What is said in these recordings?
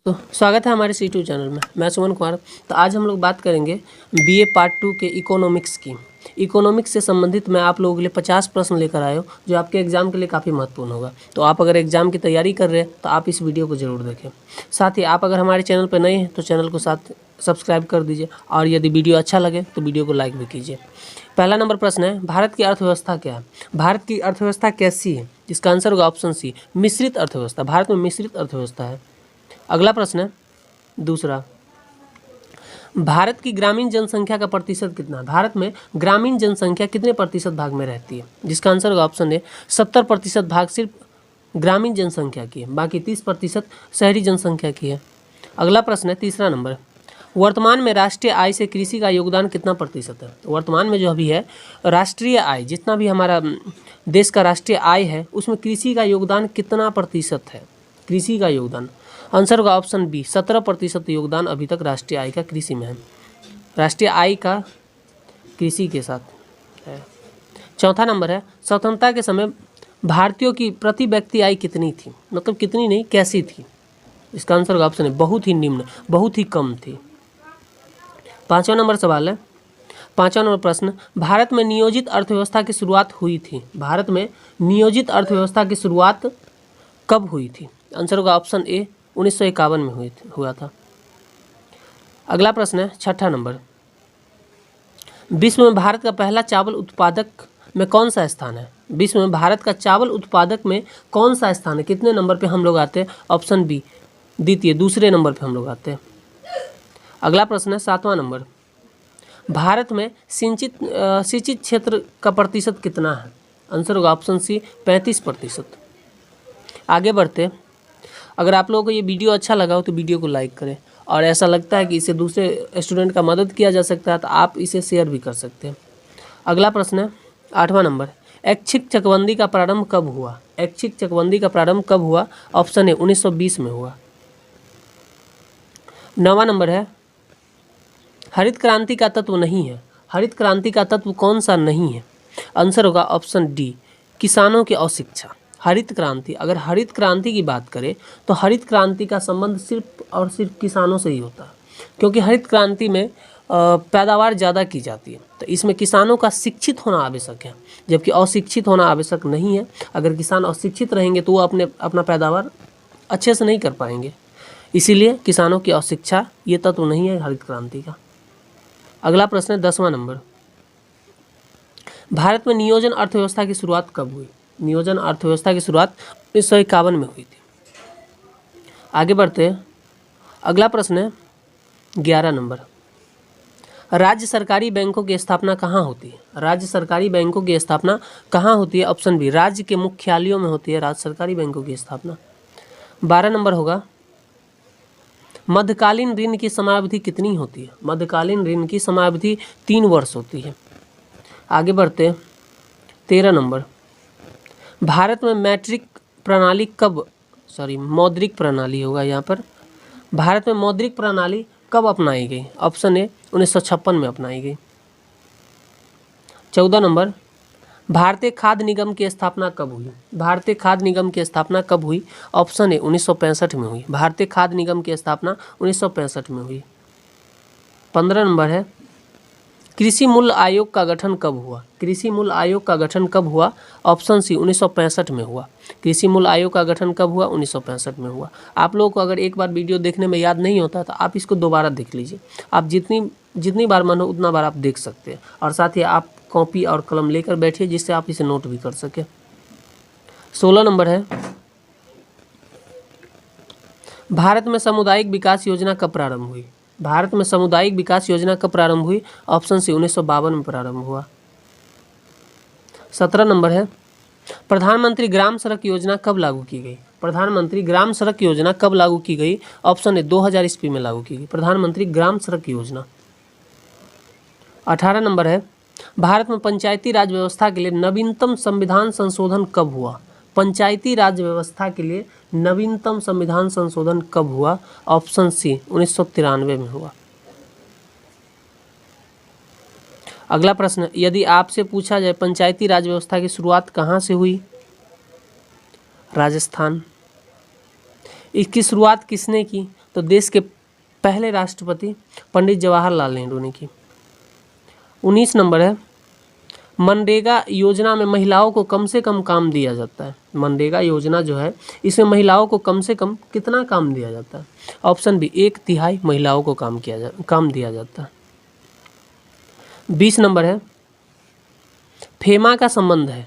तो स्वागत है हमारे यूट्यूब चैनल में। मैं सुमन कुमार। तो आज हम लोग बात करेंगे बीए पार्ट 2 के इकोनॉमिक्स की। इकोनॉमिक्स से संबंधित मैं आप लोगों के लिए 50 प्रश्न लेकर आया हूँ जो आपके एग्जाम के लिए काफ़ी महत्वपूर्ण होगा। तो आप अगर एग्जाम की तैयारी कर रहे हैं तो आप इस वीडियो को जरूर देखें। साथ ही आप अगर हमारे चैनल पर नए हैं तो चैनल को साथ सब्सक्राइब कर दीजिए, और यदि वीडियो अच्छा लगे तो वीडियो को लाइक भी कीजिए। पहला नंबर प्रश्न है, भारत की अर्थव्यवस्था क्या है? भारत की अर्थव्यवस्था कैसी है? इसका आंसर होगा ऑप्शन सी, मिश्रित अर्थव्यवस्था। भारत में मिश्रित अर्थव्यवस्था है। अगला प्रश्न है दूसरा, भारत की ग्रामीण जनसंख्या का प्रतिशत कितना है? भारत में ग्रामीण जनसंख्या कितने प्रतिशत भाग में रहती है? जिसका आंसर होगा ऑप्शन ए, 70% भाग सिर्फ ग्रामीण जनसंख्या की है, बाकी 30% शहरी जनसंख्या की है। अगला प्रश्न है तीसरा नंबर, वर्तमान में राष्ट्रीय आय से कृषि का योगदान कितना प्रतिशत है? वर्तमान में जो अभी है राष्ट्रीय आय, जितना भी हमारा देश का राष्ट्रीय आय है उसमें कृषि का योगदान कितना प्रतिशत है? कृषि का योगदान, आंसर होगा ऑप्शन बी, 17% योगदान अभी तक राष्ट्रीय आय का कृषि में है। राष्ट्रीय आय का कृषि के साथ है। चौथा नंबर है, स्वतंत्रता के समय भारतीयों की प्रति व्यक्ति आय कितनी थी? मतलब कितनी नहीं, कैसी थी? इसका आंसर होगा ऑप्शन है, बहुत ही निम्न, बहुत ही कम थी। पाँचवा नंबर सवाल है, पाँचवा नंबर प्रश्न, भारत में नियोजित अर्थव्यवस्था की शुरुआत हुई थी? भारत में नियोजित अर्थव्यवस्था की शुरुआत कब हुई थी? आंसर होगा ऑप्शन ए, 1951 में हुआ था। अगला प्रश्न है छठा नंबर, विश्व में भारत का पहला चावल उत्पादक में कौन सा स्थान है? विश्व में भारत का चावल उत्पादक में कौन सा स्थान है? कितने नंबर पे हम लोग आते हैं? ऑप्शन बी, द्वितीय, दूसरे नंबर पे हम लोग आते हैं। अगला प्रश्न है सातवां नंबर, भारत में सिंचित क्षेत्र का प्रतिशत कितना है? आंसर होगा ऑप्शन सी, 35%। आगे बढ़ते, अगर आप लोगों को ये वीडियो अच्छा लगा हो तो वीडियो को लाइक करें, और ऐसा लगता है कि इससे दूसरे स्टूडेंट का मदद किया जा सकता है तो आप इसे शेयर भी कर सकते हैं। अगला प्रश्न है आठवां नंबर, ऐच्छिक चकबंदी का प्रारंभ कब हुआ? ऐच्छिक चकबंदी का प्रारंभ कब हुआ? ऑप्शन है 1920 में हुआ। नौवां नंबर है, हरित क्रांति का तत्व नहीं है। हरित क्रांति का तत्व कौन सा नहीं है? आंसर होगा ऑप्शन डी, किसानों की अशिक्षा। हरित क्रांति, अगर हरित क्रांति की बात करें तो हरित क्रांति का संबंध सिर्फ और सिर्फ किसानों से ही होता है, क्योंकि हरित क्रांति में पैदावार ज़्यादा की जाती है, तो इसमें किसानों का शिक्षित होना आवश्यक है, जबकि अशिक्षित होना आवश्यक नहीं है। अगर किसान अशिक्षित रहेंगे तो वो अपना पैदावार अच्छे से नहीं कर पाएंगे, इसीलिए किसानों की अशिक्षा ये तत्व नहीं है हरित क्रांति का। अगला प्रश्न है 10वां नंबर, भारत में नियोजन अर्थव्यवस्था की शुरुआत कब हुई? नियोजन अर्थव्यवस्था की शुरुआत 1951 में हुई थी। आगे बढ़ते हैं, अगला प्रश्न है 11 नंबर, राज्य सरकारी बैंकों की स्थापना कहाँ होती है? राज्य सरकारी बैंकों की स्थापना कहाँ होती है? ऑप्शन बी, राज्य के मुख्यालयों में होती है राज्य सरकारी बैंकों की स्थापना। 12 नंबर होगा, मध्यकालीन ऋण की समयावधि कितनी होती है? मध्यकालीन ऋण की समयावधि 3 वर्ष होती है। आगे बढ़ते हैं 13 नंबर, भारत में मौद्रिक प्रणाली होगा यहाँ पर। भारत में मौद्रिक प्रणाली कब अपनाई गई? ऑप्शन ए, 1956 में अपनाई गई। 14 नंबर, भारतीय खाद्य निगम की स्थापना कब हुई? भारतीय खाद्य निगम की स्थापना कब हुई? ऑप्शन ए, 1965 में हुई। भारतीय खाद्य निगम की स्थापना 1965 में हुई। 15 नंबर है, कृषि मूल्य आयोग का गठन कब हुआ? कृषि मूल्य आयोग का गठन कब हुआ? ऑप्शन सी, 1965 में हुआ। कृषि मूल्य आयोग का गठन कब हुआ? 1965 में हुआ। आप लोगों को अगर एक बार वीडियो देखने में याद नहीं होता तो आप इसको दोबारा देख लीजिए। आप जितनी बार मन हो उतना बार आप देख सकते हैं, और साथ ही आप कॉपी और कलम लेकर बैठिए जिससे आप इसे नोट भी कर सकें। 16 नंबर है, भारत में सामुदायिक विकास योजना कब प्रारंभ हुई? भारत में सामुदायिक विकास योजना कब प्रारंभ हुई? ऑप्शन सी, 1952 में प्रारंभ हुआ। 17 नंबर है, प्रधानमंत्री ग्राम सड़क योजना कब लागू की गई? प्रधानमंत्री ग्राम सड़क योजना कब लागू की गई? ऑप्शन ए, 2000 ईस्वी में लागू की गई प्रधानमंत्री ग्राम सड़क योजना। 18 नंबर है, भारत में पंचायती राज व्यवस्था के लिए नवीनतम संविधान संशोधन कब हुआ? पंचायती राज व्यवस्था के लिए नवीनतम संविधान संशोधन कब हुआ? ऑप्शन सी, 1993 में हुआ। अगला प्रश्न, यदि आपसे पूछा जाए पंचायती राज व्यवस्था की शुरुआत कहाँ से हुई? राजस्थान। इसकी शुरुआत किसने की? तो देश के पहले राष्ट्रपति पंडित जवाहरलाल नेहरू ने की। 19 नंबर है, मनरेगा योजना में महिलाओं को कम से कम काम दिया जाता है। मनरेगा योजना जो है इसमें महिलाओं को कम से कम कितना काम दिया जाता है? ऑप्शन बी 1/3 महिलाओं को काम दिया जाता है। 20 नंबर है, फेमा का संबंध है।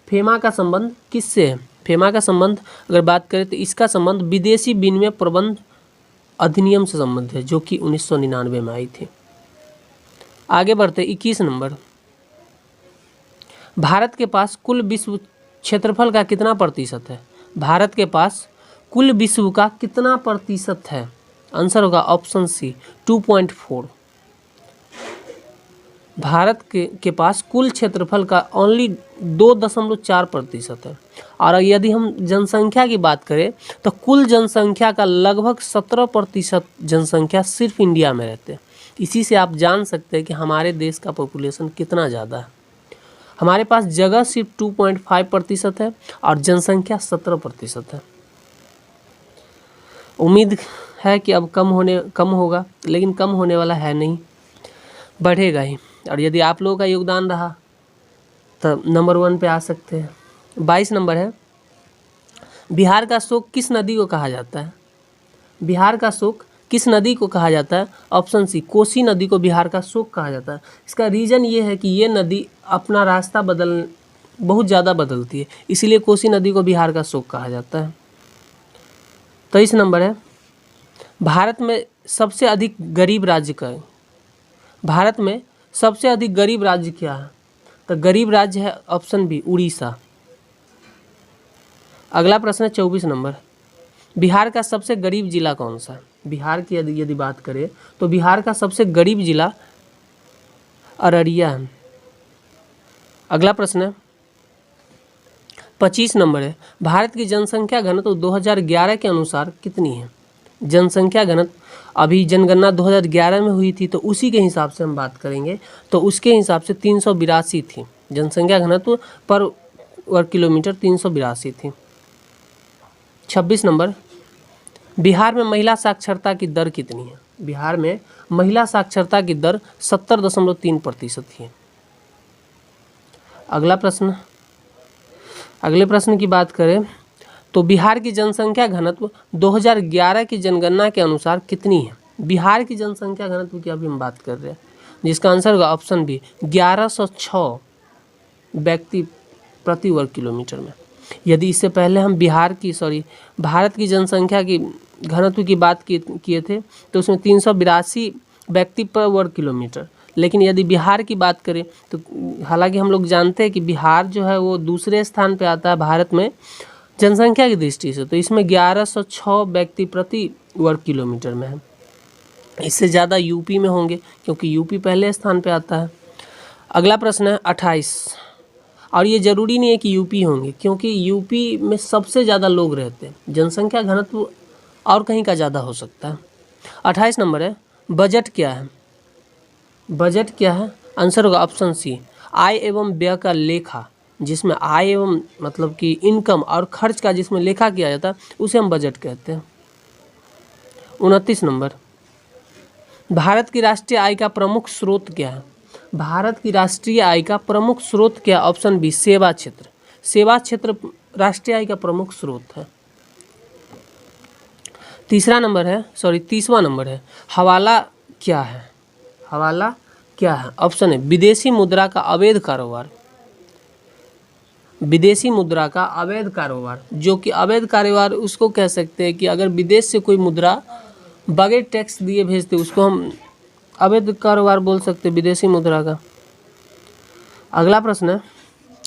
फेमा का संबंध किससे है? फेमा का संबंध अगर बात करें तो इसका संबंध विदेशी विनिमय प्रबंध अधिनियम से संबंधित है, जो कि 1999 में आई थी। आगे बढ़ते 21 नंबर, भारत के पास कुल विश्व क्षेत्रफल का कितना प्रतिशत है? भारत के पास कुल विश्व का कितना प्रतिशत है? आंसर होगा ऑप्शन सी 2.4। भारत के पास कुल क्षेत्रफल का ओनली 2.4% है। और यदि हम जनसंख्या की बात करें तो कुल जनसंख्या का लगभग 17% जनसंख्या सिर्फ इंडिया में रहते हैं। इसी से आप जान सकते हैं कि हमारे देश का पॉपुलेशन कितना ज़्यादा है। हमारे पास जगह सिर्फ 2.5% है और जनसंख्या 17% है। उम्मीद है कि अब कम होगा, लेकिन कम होने वाला है नहीं, बढ़ेगा ही। और यदि आप लोगों का योगदान रहा तो नंबर 1 पे आ सकते हैं। 22 नंबर है, बिहार का शोक किस नदी को कहा जाता है? बिहार का शोक किस नदी को कहा जाता है? ऑप्शन सी कोसी नदी को बिहार का शोक कहा जाता है। इसका रीज़न ये है कि ये नदी अपना रास्ता बहुत ज़्यादा बदलती है, इसीलिए कोसी नदी को बिहार का शोक कहा जाता है। 23 नंबर है, भारत में सबसे अधिक गरीब राज्य का है। भारत में सबसे अधिक गरीब राज्य क्या है? तो गरीब राज्य है ऑप्शन बी उड़ीसा। अगला प्रश्न है 24 नंबर, बिहार का सबसे गरीब जिला कौन सा है? बिहार की यदि बात करें तो बिहार का सबसे गरीब जिला अररिया है। अगला प्रश्न है 25 नंबर है, भारत की जनसंख्या घनत्व 2011 के अनुसार कितनी है? जनसंख्या घनत्व अभी जनगणना 2011 में हुई थी, तो उसी के हिसाब से हम बात करेंगे तो उसके हिसाब से 382 थी। जनसंख्या घनत्व पर वर्ग किलोमीटर 382 थी। 26 नंबर, बिहार में महिला साक्षरता की दर कितनी है? बिहार में महिला साक्षरता की दर 70.3% है। अगले प्रश्न की बात करें तो बिहार की जनसंख्या घनत्व 2011 की जनगणना के अनुसार कितनी है? बिहार की जनसंख्या घनत्व की अभी हम बात कर रहे हैं, जिसका आंसर होगा ऑप्शन बी 1106 व्यक्ति प्रति वर्ग किलोमीटर में। यदि इससे पहले हम भारत की जनसंख्या की घनत्व की बात किए थे तो उसमें 382 व्यक्ति पर वर्ग किलोमीटर, लेकिन यदि बिहार की बात करें तो हालांकि हम लोग जानते हैं कि बिहार जो है वो दूसरे स्थान पे आता है भारत में जनसंख्या की दृष्टि से, तो इसमें 1106 व्यक्ति प्रति वर्ग किलोमीटर में है। इससे ज़्यादा यूपी में होंगे क्योंकि यूपी पहले स्थान पे आता है। अगला प्रश्न है 28, और ये ज़रूरी नहीं है कि यूपी होंगे क्योंकि यूपी में सबसे ज़्यादा लोग रहते हैं, जनसंख्या घनत्व और कहीं का ज़्यादा हो सकता है। 28 नंबर है, बजट क्या है? बजट क्या है? आंसर होगा ऑप्शन सी आय एवं व्यय का लेखा, जिसमें आय एवं मतलब कि इनकम और खर्च का जिसमें लेखा किया जाता है उसे हम बजट कहते हैं। 29 नंबर, भारत की राष्ट्रीय आय का प्रमुख स्रोत क्या है? भारत की राष्ट्रीय आय का प्रमुख स्रोत क्या? ऑप्शन बी सेवा क्षेत्र। सेवा क्षेत्र राष्ट्रीय आय का प्रमुख स्रोत है। 30वां नंबर है, हवाला क्या है? हवाला क्या है? ऑप्शन है विदेशी मुद्रा का अवैध कारोबार। विदेशी मुद्रा का अवैध कारोबार, जो कि अवैध कारोबार उसको कह सकते हैं कि अगर विदेश से कोई मुद्रा बगैर टैक्स दिए भेजते उसको हम अवैध कारोबार बोल सकते हैं, विदेशी मुद्रा का। अगला प्रश्न है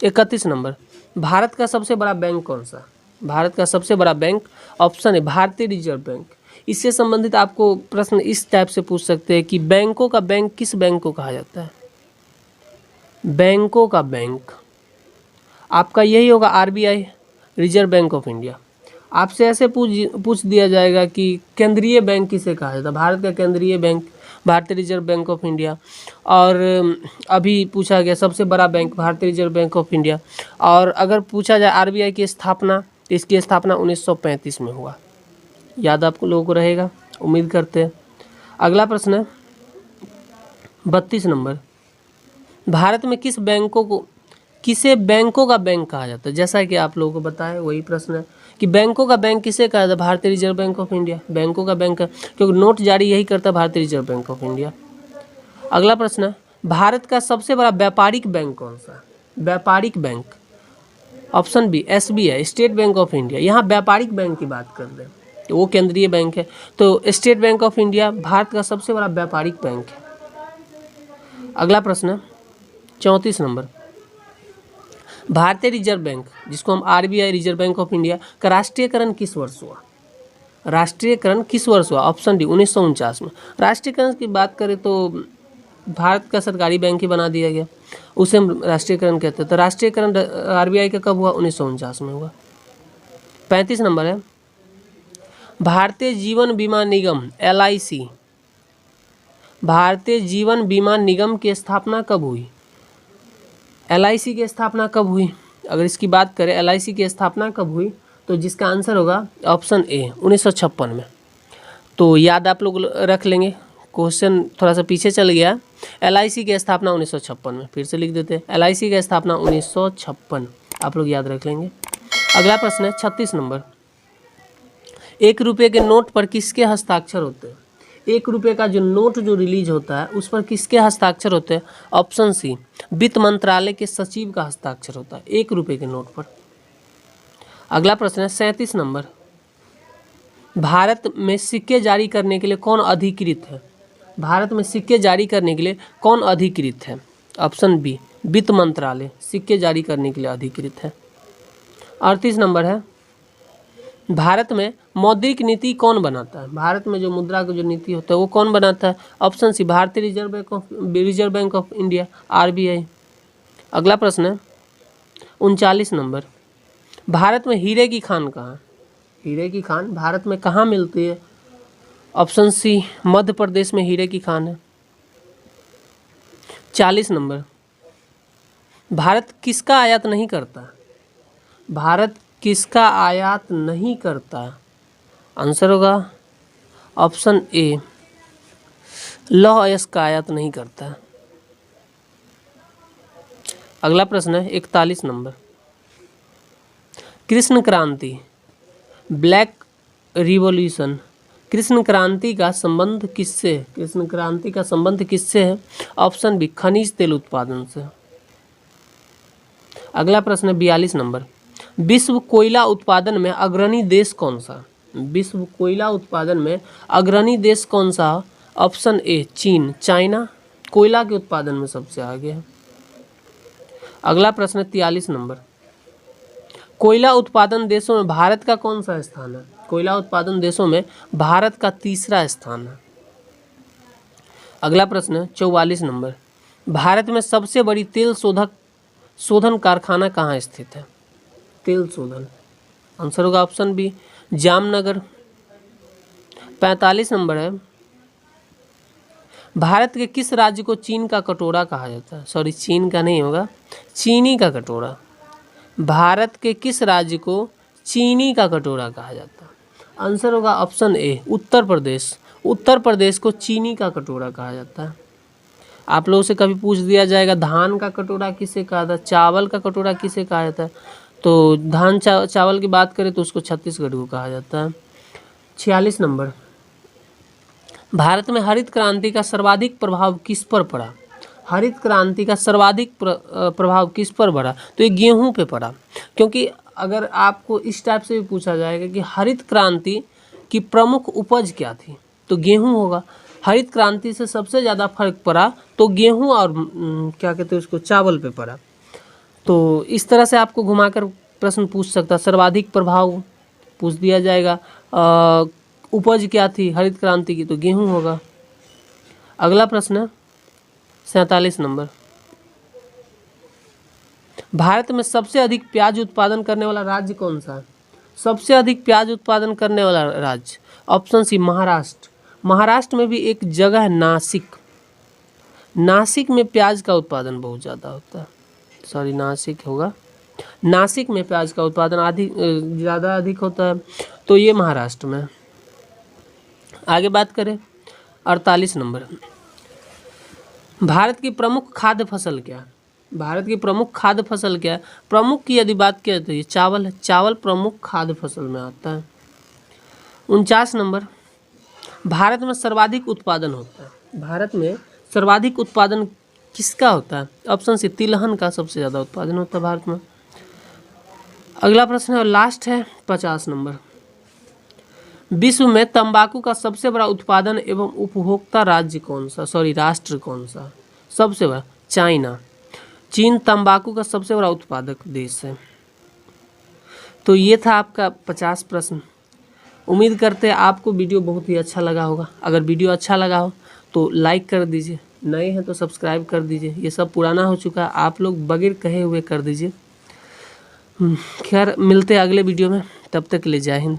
31 नंबर, भारत का सबसे बड़ा बैंक कौन सा? भारत का सबसे बड़ा बैंक ऑप्शन है भारतीय रिजर्व बैंक। इससे संबंधित आपको प्रश्न इस टाइप से पूछ सकते हैं कि बैंकों का बैंक किस बैंक को कहा जाता है? बैंकों का बैंक आपका यही होगा RBI, reserve bank of India. आपसे ऐसे पूछ दिया जाएगा कि केंद्रीय बैंक किसे कहा जाता है? भारत का केंद्रीय बैंक भारतीय रिजर्व बैंक ऑफ इंडिया। और अभी पूछा गया सबसे बड़ा बैंक भारतीय रिजर्व बैंक ऑफ इंडिया। और अगर पूछा जाए आरबीआई की स्थापना, इसकी स्थापना 1935 में हुआ, याद आप लोगों को रहेगा। उम्मीद करते हैं। अगला प्रश्न है 32 नंबर, भारत में किसे बैंकों का बैंक कहा जाता है? जैसा कि आप लोगों को बताया वही प्रश्न है कि बैंकों का बैंक किसे कहा जाता है? भारतीय रिजर्व बैंक ऑफ इंडिया बैंकों का बैंक है, क्योंकि नोट जारी यही करता है भारतीय रिजर्व बैंक ऑफ इंडिया। अगला प्रश्न है, भारत का सबसे बड़ा व्यापारिक बैंक कौन सा है? व्यापारिक bank, option B SBI state bank of India. यहाँ व्यापारिक बैंक की बात कर रहे हैं तो वो केंद्रीय बैंक है, तो state bank of India Bharat का सबसे बड़ा व्यापारिक बैंक है। अगला प्रश्न है 34 नंबर, भारतीय रिजर्व बैंक जिसको हम RBI reserve bank of India का राष्ट्रीयकरण किस वर्ष हुआ? राष्ट्रीयकरण किस वर्ष हुआ? ऑप्शन डी 1949 में। राष्ट्रीयकरण की बात करें तो भारत का सरकारी बैंक ही बना दिया गया, उसे हम राष्ट्रीयकरण कहते हैं। तो राष्ट्रीयकरण RBI का कब हुआ? 1949 में हुआ। 35 नंबर है, भारतीय जीवन बीमा निगम LIC, भारतीय जीवन बीमा निगम की स्थापना कब हुई? LIC की स्थापना कब हुई? अगर इसकी बात करें LIC की स्थापना कब हुई तो जिसका आंसर होगा ऑप्शन ए 1956 में। तो याद आप लोग रख लेंगे, क्वेश्चन थोड़ा सा पीछे चल गया। LIC की स्थापना 1956 में, फिर से लिख देते हैं LIC की स्थापना 1956, आप लोग याद रख लेंगे। अगला प्रश्न है 36 नंबर, 1 रुपये के नोट पर किसके हस्ताक्षर होते हैं? 1 रुपये का जो नोट जो रिलीज होता है उस पर किसके हस्ताक्षर होते हैं? ऑप्शन सी वित्त मंत्रालय के सचिव का हस्ताक्षर होता है 1 रुपये के नोट पर। अगला प्रश्न है 37 नंबर, भारत में सिक्के जारी करने के लिए कौन अधिकृत है? भारत में सिक्के जारी करने के लिए कौन अधिकृत है? ऑप्शन बी वित्त मंत्रालय सिक्के जारी करने के लिए अधिकृत है। 38 नंबर है, भारत में मौद्रिक नीति कौन बनाता है? भारत में जो मुद्रा का जो नीति होता है वो कौन बनाता है? ऑप्शन सी भारतीय reserve bank of India RBI। अगला प्रश्न है 39 नंबर, भारत में हीरे की खान कहाँ? हीरे की खान भारत में कहाँ मिलती है? ऑप्शन सी मध्य प्रदेश में हीरे की खान है। 40 नंबर, भारत किसका आयात नहीं करता? भारत किसका आयात नहीं करता? आंसर होगा ऑप्शन ए लौह अयस्क का आयात नहीं करता। अगला प्रश्न है 41 नंबर, कृष्ण क्रांति ब्लैक रिवॉल्यूशन, कृष्ण क्रांति का संबंध किससे? कृष्ण क्रांति का संबंध किससे है? ऑप्शन बी खनिज तेल उत्पादन से। अगला प्रश्न है 42 नंबर, विश्व कोयला उत्पादन में अग्रणी देश कौन सा? विश्व कोयला उत्पादन में अग्रणी देश कौन सा? ऑप्शन ए चीन, चाइना कोयला के उत्पादन में सबसे आगे है। अगला प्रश्न 43 नंबर, कोयला उत्पादन देशों में भारत का कौन सा स्थान है? कोयला उत्पादन देशों में भारत का तीसरा स्थान है। अगला प्रश्न 44 नंबर, भारत में सबसे बड़ी तेल शोधन कारखाना कहाँ स्थित है? तेल शोधन, आंसर होगा ऑप्शन बी जामनगर। 45 नंबर है, भारत के किस राज्य को चीन का कटोरा कहा जाता है? सॉरी चीन का नहीं होगा, चीनी का कटोरा। भारत के किस राज्य को चीनी का कटोरा कहा जाता है? आंसर होगा ऑप्शन ए उत्तर प्रदेश। उत्तर प्रदेश को चीनी का कटोरा कहा जाता है। आप लोगों से कभी पूछ दिया जाएगा धान का कटोरा किसे कहा जाता है, चावल का कटोरा किसे कहा जाता है, तो धान चावल की बात करें तो उसको छत्तीसगढ़ को कहा जाता है। 46 नंबर, भारत में हरित क्रांति का सर्वाधिक प्रभाव किस पर पड़ा? हरित क्रांति का सर्वाधिक प्रभाव किस पर पड़ा? तो ये गेहूं पे पड़ा, क्योंकि अगर आपको इस टाइप से भी पूछा जाएगा कि हरित क्रांति की प्रमुख उपज क्या थी, तो गेहूं होगा। हरित क्रांति से सबसे ज़्यादा फर्क पड़ा तो गेहूं और क्या कहते हैं उसको चावल पे पड़ा। तो इस तरह से आपको घुमाकर प्रश्न पूछ सकता, सर्वाधिक प्रभाव पूछ दिया जाएगा। उपज क्या थी हरित क्रांति की, तो गेहूं होगा। अगला प्रश्न है 47 नंबर, भारत में सबसे अधिक प्याज उत्पादन करने वाला राज्य कौन सा है? सबसे अधिक प्याज उत्पादन करने वाला राज्य, ऑप्शन सी महाराष्ट्र। महाराष्ट्र में भी एक जगह है नासिक, नासिक में प्याज का उत्पादन बहुत ज़्यादा होता है। सॉरी नासिक होगा, नासिक में प्याज का उत्पादन ज़्यादा अधिक होता है, तो ये महाराष्ट्र में। आगे बात करें 48 नंबर, भारत की प्रमुख खाद्य फसल क्या है? भारत की प्रमुख खाद्य फसल क्या है? प्रमुख की यदि बात किया तो ये चावल है, चावल प्रमुख खाद्य फसल में आता है। 49 नंबर, भारत में सर्वाधिक उत्पादन होता है। भारत में सर्वाधिक उत्पादन किसका होता है? ऑप्शन सी तिलहन का सबसे ज़्यादा उत्पादन होता है भारत में। अगला प्रश्न है और लास्ट है 50 नंबर, विश्व में तंबाकू का सबसे बड़ा उत्पादन एवं उपभोक्ता राज्य कौन सा, राष्ट्र कौन सा? सबसे बड़ा चाइना, चीन तंबाकू का सबसे बड़ा उत्पादक देश है। तो ये था आपका 50 प्रश्न। उम्मीद करते हैं आपको वीडियो बहुत ही अच्छा लगा होगा। अगर वीडियो अच्छा लगा हो तो लाइक कर दीजिए, नए हैं तो सब्सक्राइब कर दीजिए। ये सब पुराना हो चुका है, आप लोग बगैर कहे हुए कर दीजिए। खैर मिलते हैं अगले वीडियो में, तब तक के लिए जय हिंद।